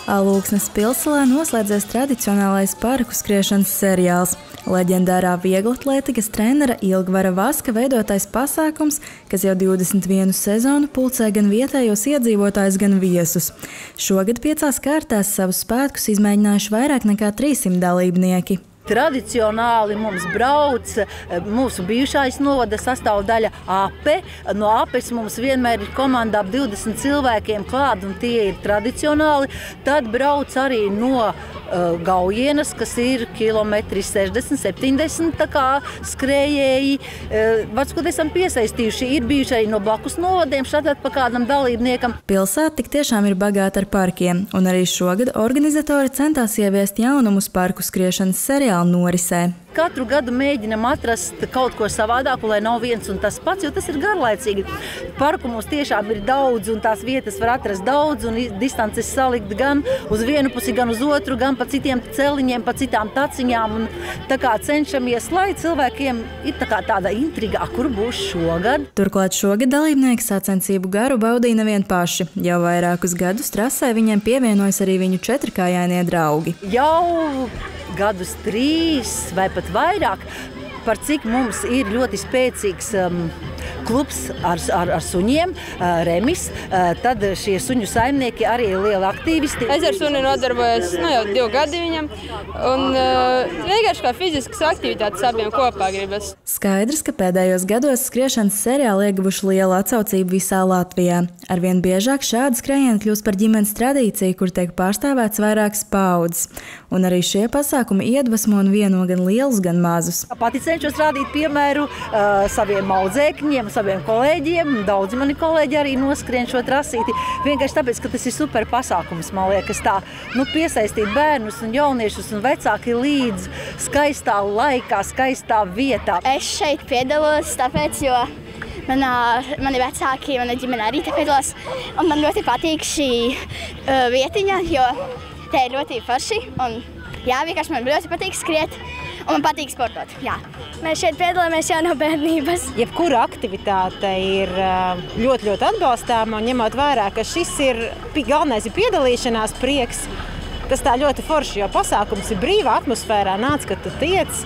Alūksnes pilsēlā noslēdzies tradicionālais parku skriešanas seriāls. Leģendārā vieglatlētikas trenera Ilgvara Vaska veidotais pasākums, kas jau 21 sezonu pulcē gan vietējos iedzīvotājus, gan viesus. Šogad 5 kārtās savus spēkus izmēģinājuši vairāk nekā 300 dalībnieki. Tradicionāli mums brauc mūsu bijušais novada sastāvdaļa Ape. No Apes mums vienmēr ir komanda ap 20 cilvēkiem klāt, un tie ir tradicionāli. Tad brauc arī no Gaujienas, kas ir kilometri 60, 70, tā kā skrējēji. Varbūt esam piesaistījuši, ir bijuši arī no blakus novadiem, šādā pa kādam dalībniekam. Pilsēta tik tiešām ir bagāta ar parkiem, un arī šogad organizatori centās ieviest jaunumus parku skriešanas seriālu norisē. Katru gadu mēģinam atrast kaut ko savādāku, lai nav viens un tas pats, jo tas ir garlaicīgi. Parku mums tiešām ir daudz, un tās vietas var atrast daudz, un distances salikt gan uz vienu pusi, gan uz otru, gan pa citiem celiņiem, pa citām taciņām. Un tā kā cenšamies, lai cilvēkiem ir tāda intriga, kur būs šogad. Turklāt šogad dalībnieki sacensību garu baudīja nevien paši. Jau vairākus gadus trasē viņiem pievienojas arī viņu četrkājainie draugi. Jau gadus 3 vai pat vairāk, par cik mums ir ļoti spēcīgs klubs ar suņiem, Remis, tad šie suņu saimnieki arī ir lieli aktīvisti. Es ar suni nodarbojos jau 2 gadi viņam, un vienkārši kā fiziskas aktivitātes abiem kopā gribas. Skaidrs, ka pēdējos gados skriešanas seriāli ieguvuši lielu atsaucību visā Latvijā. Arvien biežāk šādi skrējieni kļūst par ģimenes tradīciju, kur tiek pārstāvēts vairākas paudzes. Un arī šie pasākumi iedvesmo un vieno gan lielus, gan mazus. Pati cenšos rādīt piemēru saviem audzēkņiem, saviem kolēģiem. Daudzi mani kolēģi arī noskrien šo trasīti. Vienkārši tāpēc, ka tas ir super pasākums, man liekas tā, piesaistīt bērnus un jauniešus un vecāki līdz skaistā laikā, skaistā vietā. Es šeit piedalos, tāpēc, jo mani vecāki, mana ģimene arī te piedalās. Un man ļoti patīk šī vietiņa, jo te ir ļoti forši. Un jā, vienkārši man ļoti patīk skriet. Un man patīk sportot, jā. Mēs šeit piedalāmies jau no bērnības. Jebkura aktivitāte ir ļoti atbalstāma, un ņemot vērā, ka šis ir galvenais ir piedalīšanās prieks. Tas tā ļoti forši, jo pasākums ir brīvā atmosfērā, nāc, kad tu tiec.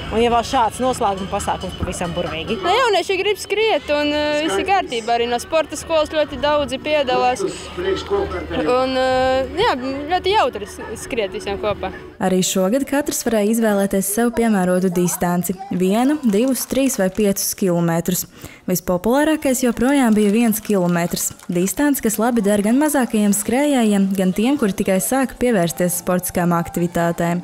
Un jau šāds noslēguma pasākums pavisam burvīgi. Jaunieši grib skriet, un viss ir kārtībā. Arī no sporta skolas ļoti daudzi piedalās. Un ļoti jautri skriet visiem kopā. Arī šogad katrs varēja izvēlēties sev piemērotu distanci – 1, 2, 3 vai 5 kilometrus. Vispopulārākais joprojām bija 1 kilometrs. Distance, kas labi der gan mazākajiem skrējējiem, gan tiem, kuri tikai sāka pievērsties sportiskām aktivitātēm.